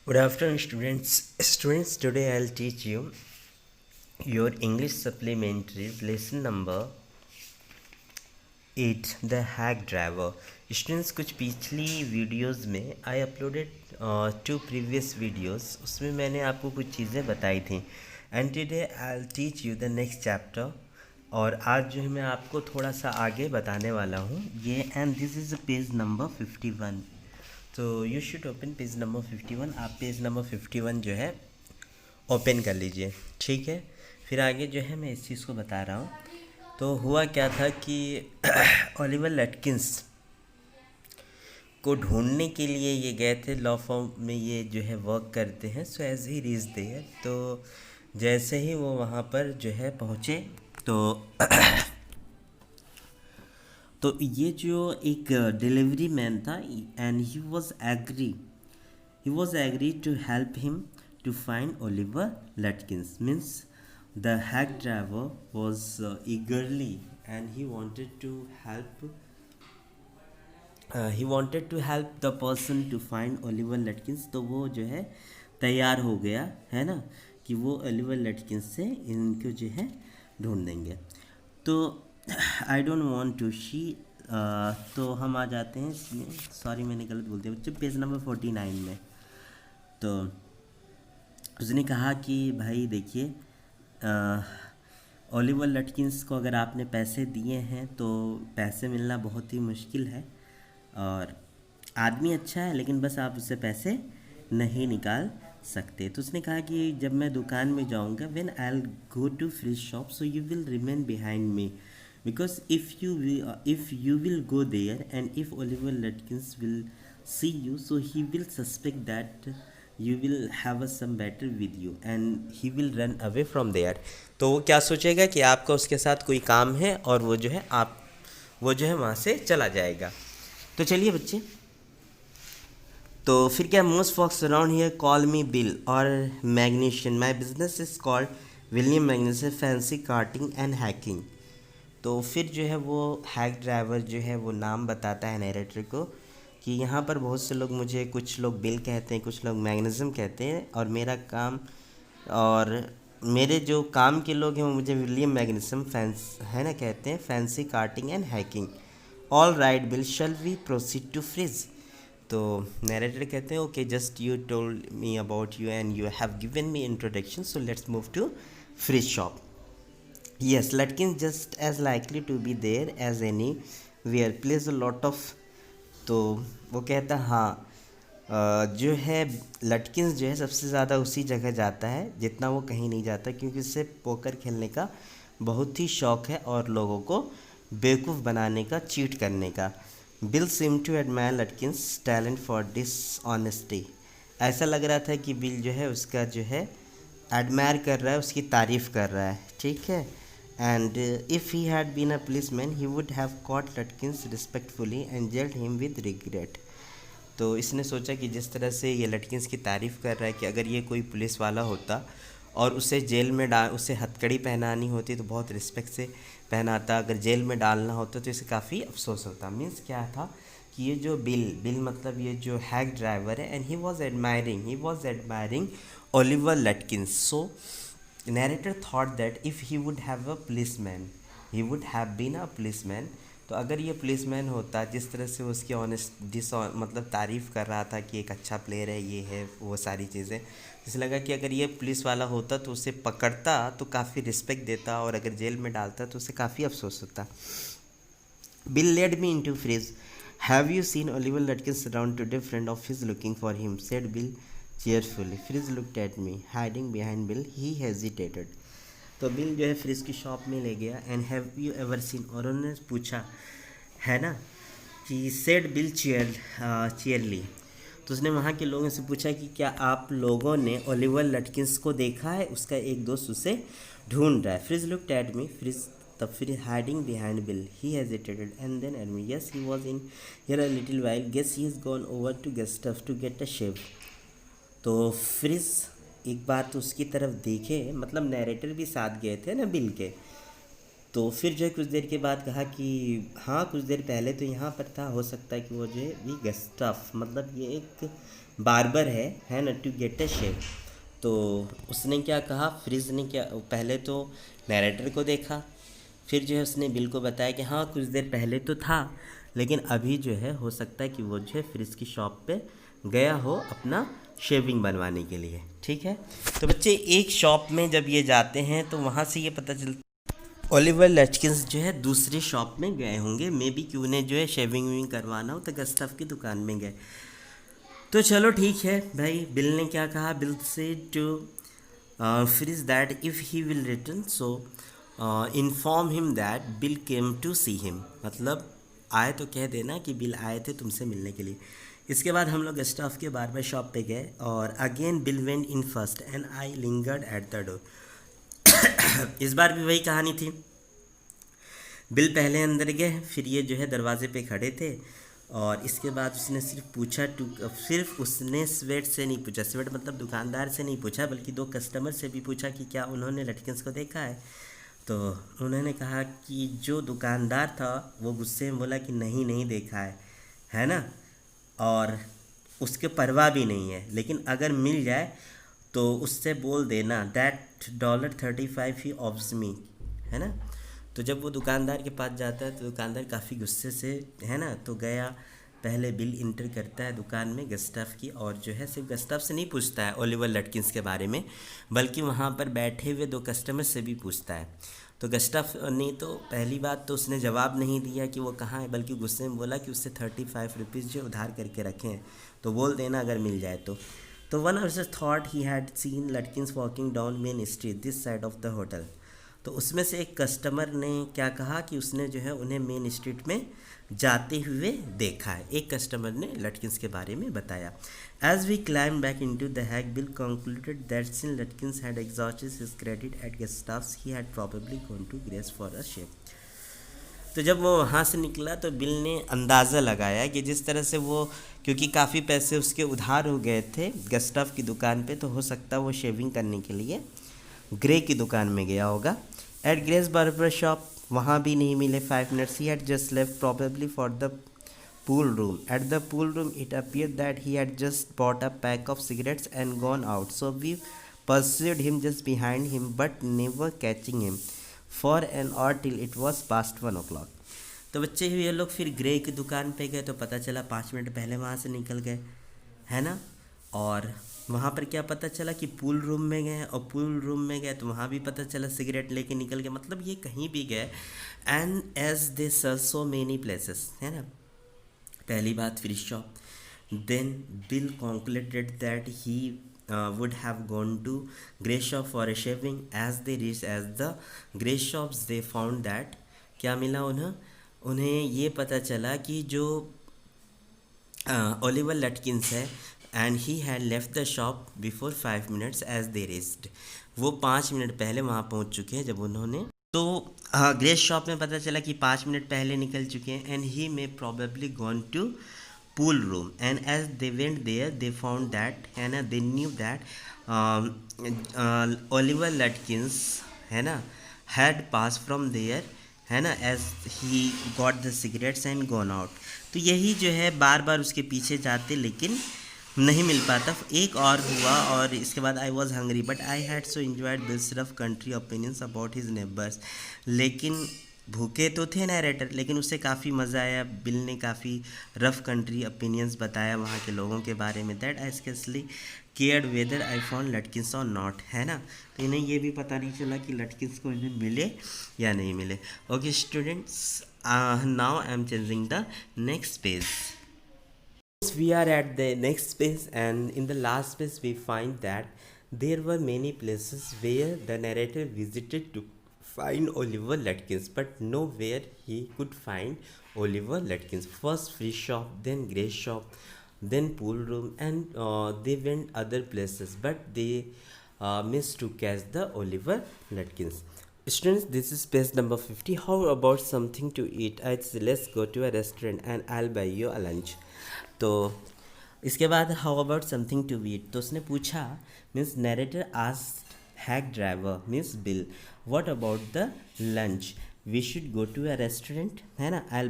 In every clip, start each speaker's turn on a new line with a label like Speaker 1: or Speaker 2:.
Speaker 1: Good afternoon, students. Students, today I'll teach you your English supplementary lesson number 8, The Hack Driver. Students, कुछ पिछली videos में I uploaded 2 previous videos, उसमें मैंने आपको कुछ चीज़ें बताई थी and today I teach you the next chapter. और आज जो है मैं आपको थोड़ा सा आगे बताने वाला हूँ ये, and this is page number 51। तो you should open page number 51। आप पेज नंबर 51 जो है ओपन कर लीजिए, ठीक है। फिर आगे जो है मैं इस चीज़ को बता रहा हूँ। तो हुआ क्या था कि ओलिवर लटकिंस को ढूंढने के लिए ये गए थे, लॉ फॉर्म में ये जो है वर्क करते हैं। So as he reach there, तो जैसे ही वो वहाँ पर जो है पहुँचे तो तो ये जो एक डिलीवरी मैन था and he was agreed to help him to find Oliver Lutkins. Means the hack driver was eagerly and he wanted to help the person to find Oliver Lutkins. तो वो जो है तैयार हो गया है ना कि वो ओलिवर लटकिंस से इनको जो है ढूंढ देंगे। तो I don't want to she, तो हम आ जाते हैं इसमें। सॉरी मैंने गलत बोल दिया बच्चे, पेज नंबर 49 में। तो उसने कहा कि भाई देखिए, ओलिवर लटकिंस को अगर आपने पैसे दिए हैं तो पैसे मिलना बहुत ही मुश्किल है, और आदमी अच्छा है लेकिन बस आप उससे पैसे नहीं निकाल सकते। तो उसने कहा कि जब मैं दुकान में जाऊंगा, when I will go to Fritz shop so you will remain behind me, because if you will go there and if Oliver Lutkins will see you, so he will suspect that you will have some better with you and he will run away from there। तो वो क्या सोचेगा कि आपका उसके साथ कोई काम है और वो जो है वो जो है वहाँ से चला जाएगा। तो चलिए बच्चे, तो फिर क्या, most folks around here call me Bill और Magnesian, my business is called William Magnesian, fancy carting and hacking. तो फिर जो है वो हैक ड्राइवर जो है वो नाम बताता है नरेटर को कि यहाँ पर बहुत से लोग मुझे, कुछ लोग बिल कहते हैं, कुछ लोग मैग्नेज़म कहते हैं, और मेरा काम और मेरे जो काम के लोग हैं वो मुझे विलियम मैग्नेज़म फैंस है ना कहते हैं, fancy carting and hacking. All right Bill, shall we proceed to Fritz. तो नरेटर कहते हैं okay, just you told me about you and you have given me introduction, so let's move to Fritz shop. Yes, Lutkins just as likely to be there as anywhere, plays a lot of। तो वो कहता हाँ, जो है लटकिंस जो है सबसे ज़्यादा उसी जगह जाता है जितना वो कहीं नहीं जाता, क्योंकि उससे पोकर खेलने का बहुत ही शौक़ है और लोगों को बेवकूफ़ बनाने का, चीट करने का। Bill seem to admire Lutkins talent for dishonesty. ऐसा लग रहा था कि बिल जो है उसका जो है एडमायर कर रहा है, उसकी तारीफ़ कर रहा है, ठीक है। And if he had been a policeman, he would have caught Lutkins respectfully and jailed him with regret। तो इसने सोचा कि जिस तरह से ये लटकिंस की तारीफ़ कर रहा है कि अगर ये कोई पुलिस वाला होता और उसे जेल में उसे हथकड़ी पहनानी होती तो बहुत रिस्पेक्ट से पहनाता, अगर जेल में डालना होता तो इसे काफ़ी अफसोस होता। मीन्स क्या था कि ये जो बिल मतलब ये जो हैक ड्राइवर है, and he was admiring Oliver Lutkins. So narrator thought that if he would have a policeman, he would have been a policeman। तो अगर ये पुलिसमैन होता, जिस तरह से वो उसकी मतलब तारीफ़ कर रहा था कि एक अच्छा प्लेयर है, ये है वो सारी चीज़ें, इसे लगा कि अगर ये पुलिस वाला होता तो उसे पकड़ता तो काफ़ी रिस्पेक्ट देता, और अगर जेल में डालता तो उसे काफ़ी अफसोस होता। Bill led me into Fritz, have you seen Oliver Lutkins around today, friend of his looking for him, said Bill cheerfully। Fritz looked at me, hiding behind Bill, he hesitated। तो Bill जो है Fritz की shop में ले गया, and have you ever seen, और उन्होंने पूछा है ना कि सेड बिल चीयरली। तो उसने वहाँ के लोगों से पूछा कि क्या आप लोगों ने ओलिवर लटकिंस को देखा है, उसका एक दोस्त उसे ढूंढ रहा है। Fritz looked at me, Fritz तब फिर hiding behind Bill, he hesitated and then at me, yes he was in here a little while, guess he is gone over to get stuff to get a shave. तो Fritz एक बार तो उसकी तरफ देखे, मतलब narrator भी साथ गए थे ना बिल के, तो फिर जो है कुछ देर के बाद कहा कि हाँ कुछ देर पहले तो यहाँ पर था, हो सकता है कि वो जो है वी गस्टफ, मतलब ये एक बार्बर है ना, टू गेट अ शेप। तो उसने क्या कहा, फ्रिज ने क्या, पहले तो नैरेटर को देखा, फिर जो है उसने बिल को बताया कि हाँ कुछ देर पहले तो था, लेकिन अभी जो है हो सकता है कि वो जो है फ्रिज की शॉप पे गया हो अपना शेविंग बनवाने के लिए। ठीक है, तो बच्चे एक शॉप में जब ये जाते हैं तो वहाँ से ये पता चलता ओलिवर लचकिंस जो है दूसरे शॉप में गए होंगे, मे बी कि उन्हें जो है शेविंग वेविंग करवाना हो तो गस्टफ की दुकान में गए। तो चलो ठीक है भाई, बिल ने क्या कहा, बिल से to Fritz that if he will return so inform him that Bill came to see him, मतलब आए तो कह देना कि बिल आए थे तुमसे मिलने के लिए। इसके बाद हम लोग स्टाफ के बार्बर शॉप पे गए और again bill went in first and I lingered at the door. इस बार भी वही कहानी थी, बिल पहले अंदर गए, फिर ये जो है दरवाजे पे खड़े थे और इसके बाद उसने सिर्फ उसने स्वेट से नहीं पूछा, स्वेट मतलब दुकानदार से नहीं पूछा, बल्कि दो कस्टमर से भी पूछा कि क्या उन्होंने लटकन्स को देखा है। तो उन्होंने कहा कि जो दुकानदार था वो गुस्से में बोला कि नहीं नहीं देखा है ना, और उसके परवाह भी नहीं है, लेकिन अगर मिल जाए तो उससे बोल देना दैट $35 ही ऑफ्स मी, है ना। तो जब वो दुकानदार के पास जाता है तो दुकानदार काफ़ी गुस्से से, है ना, तो गया, पहले बिल इंटर करता है दुकान में गस्टफ की, और जो है सिर्फ गस्टफ से नहीं पूछता है ओलिवर लटकिंस के बारे में, बल्कि वहाँ पर बैठे हुए दो कस्टमर से भी पूछता है। तो गस्टफ ने तो पहली बात तो उसने जवाब नहीं दिया कि वो कहाँ है, बल्कि गुस्से में बोला कि उससे ₹35 जो उधार करके रखे हैं तो बोल देना अगर मिल जाए तो one of thought he had seen Lutkins walking down Main Street this side of the hotel. तो उसमें से एक कस्टमर ने क्या कहा कि उसने जो है उन्हें मेन स्ट्रीट में जाते हुए देखा है, एक कस्टमर ने लटकिंस के बारे में बताया। As we climb back into the hack Bill concluded that since Lutkins had exhausted his credit at Gustaf's he had probably gone to Gray's for a shave. तो जब वो वहाँ से निकला तो बिल ने अंदाज़ा लगाया कि जिस तरह से वो, क्योंकि काफ़ी पैसे उसके उधार हो गए थे गस्टफ की दुकान पे, तो हो सकता है वो शेविंग करने के लिए ग्रे की दुकान में गया होगा। एट ग्रेस बार्बर शॉप वहाँ भी नहीं मिले 5 minutes, he had just left probably for the pool room. At the pool room, it appeared that he had just bought a pack of cigarettes and gone out. So we pursued him just behind him, but never catching him for an hour till it was past 1 o'clock. तो बच्चे ये लोग फिर grey की दुकान पे गए तो पता चला 5 मिनट पहले वहाँ से निकल गए, है ना। और वहाँ पर क्या पता चला कि पूल रूम में गए, और पूल रूम में गए तो वहाँ भी पता चला सिगरेट लेके निकल गए, मतलब ये कहीं भी गए। And as they search so many places, है ना, पहली बात Fritz shop, then Bill concluded that he would have gone to grey shop for a shaving. As they reached as the grey shops they found that क्या मिला उन्हें ये पता चला कि जो ओलिवर लटकिंस है and he had left the shop before 5 minutes as they reached, वो 5 मिनट पहले वहाँ पहुँच चुके हैं जब उन्होंने, तो ग्रे शॉप में पता चला कि 5 मिनट पहले निकल चुके हैं। And he may probably gone to pool room and as they went there they found that, है ना, they knew that Oliver Lutkins, है ना, हैड पास फ्रॉम देयर, है ना, as he got the cigarettes and gone out. तो यही जो है बार बार उसके पीछे जाते लेकिन नहीं मिल पाता। एक और हुआ और इसके बाद I was hungry but I had so enjoyed this rough country opinions about his neighbours, लेकिन भूखे तो थे नैरेटर, लेकिन उससे काफ़ी मज़ा आया। बिल ने काफ़ी रफ कंट्री ओपिनियंस बताया वहाँ के लोगों के बारे में, that I scarcely cared whether I found Lutkins or not, है ना। तो इन्हें ये भी पता नहीं चला कि लटकिंस को इन्हें मिले या नहीं मिले। Okay students, now I am changing the next page. We are at the next space, and in the last space we find that there were many places where the narrator visited to find Oliver Lutkins, but nowhere he could find Oliver Lutkins. First free shop, then grey shop, then pool room, and they went other places, but they missed to catch the Oliver Lutkins. Students, this is page number 50. How about something to eat? Let's go to a restaurant and I'll buy you a lunch. तो इसके बाद how about something to eat, तो उसने पूछा, means narrator asked hack driver means Bill, what about the lunch, we should go to a restaurant, है ना, आई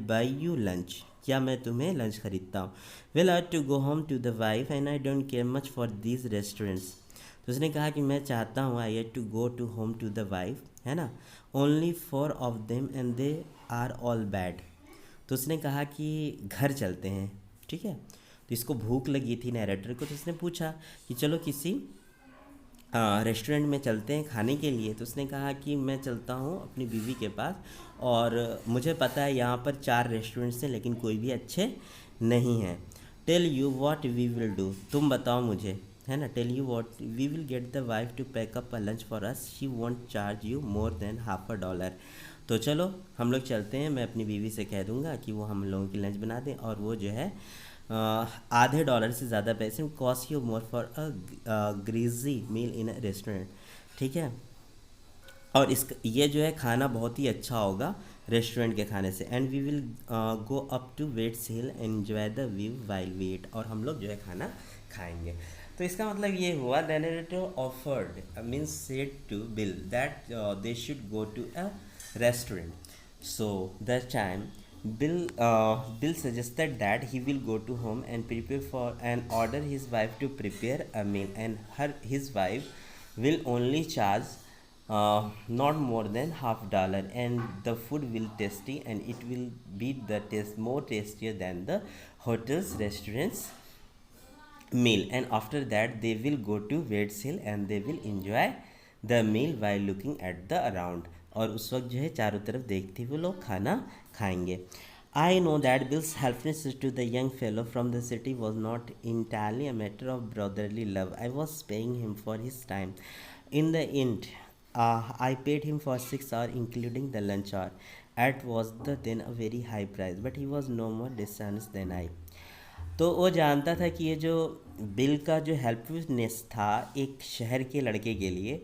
Speaker 1: by you lunch, क्या मैं तुम्हें लंच खरीदता हूँ। Well I to go home to the wife and I don't care much for these restaurants. तो उसने कहा कि मैं चाहता हूँ I had to go to home to the wife, है ना, only 4 of them and they are all bad. तो उसने कहा कि घर चलते हैं, ठीक है। तो इसको भूख लगी थी नैरेटर को, तो उसने पूछा कि चलो किसी रेस्टोरेंट में चलते हैं खाने के लिए। तो उसने कहा कि मैं चलता हूँ अपनी बीवी के पास, और मुझे पता है यहाँ पर 4 रेस्टोरेंट्स हैं लेकिन कोई भी अच्छे नहीं हैं। Tell you what we will do, तुम बताओ मुझे, है ना। Tell you what we will get the wife to pack up a lunch for us, she won't charge you more than $50। तो चलो हम लोग चलते हैं, मैं अपनी बीवी से कह दूंगा कि वो हम लोगों की लंच बना दें, और वो जो है आधे डॉलर से ज़्यादा पैसे, cost you more for a greasy meal in a restaurant, ठीक है। और इस ये जो है खाना बहुत ही अच्छा होगा रेस्टोरेंट के खाने से। And we will go up to Wade's Hill enjoy the view while we eat, और हम लोग जो है खाना खाएंगे। तो इसका मतलब ये हुआ the narrator offered means said to Bill that they should go to a restaurant. So that time Bill suggested that he will go to home and prepare for and order his wife to prepare a meal, and his wife will only charge not more than $50, and the food will tasty and it will be the taste more tastier than the hotels restaurants meal. And after that they will go to Waits Hill and they will enjoy the meal while looking at the around, और उस वक्त जो है चारों तरफ देखते हुए लोग खाना खाएंगे। I know that Bill's helpfulness to the young fellow from the city was not entirely a matter of brotherly love. I was paying him for his time. In the end, I paid him for 6 hours, including the lunch hour. At was the then a very high price, but he was no more dishonest than I. तो वो जानता था कि ये जो bill का जो helpfulness था एक शहर के लड़के के लिए,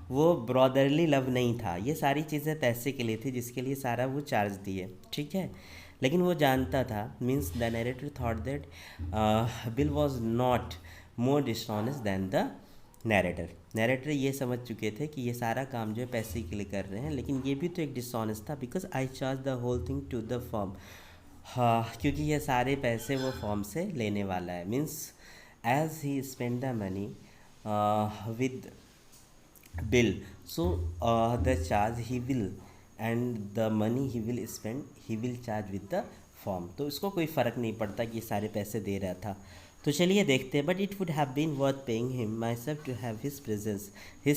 Speaker 1: वो ब्रॉदरली लव नहीं था, ये सारी चीज़ें पैसे के लिए थी जिसके लिए सारा वो चार्ज दिए, ठीक है। लेकिन वो जानता था, means the narrator thought that Bill was not more dishonest than the narrator ये समझ चुके थे कि ये सारा काम जो है पैसे के लिए कर रहे हैं, लेकिन ये भी तो एक डिसऑनेस्ट था, because I charge the whole thing to the firm. हाँ, क्योंकि ये सारे पैसे वो फॉर्म से लेने वाला है, means as he spend the money with Bill, so the charge he will and the money he will spend he will charge with the form. तो इसको कोई फ़र्क नहीं पड़ता कि ये सारे पैसे दे रहा था। तो चलिए देखते हैं, but it would have been worth paying him myself to have his presence, his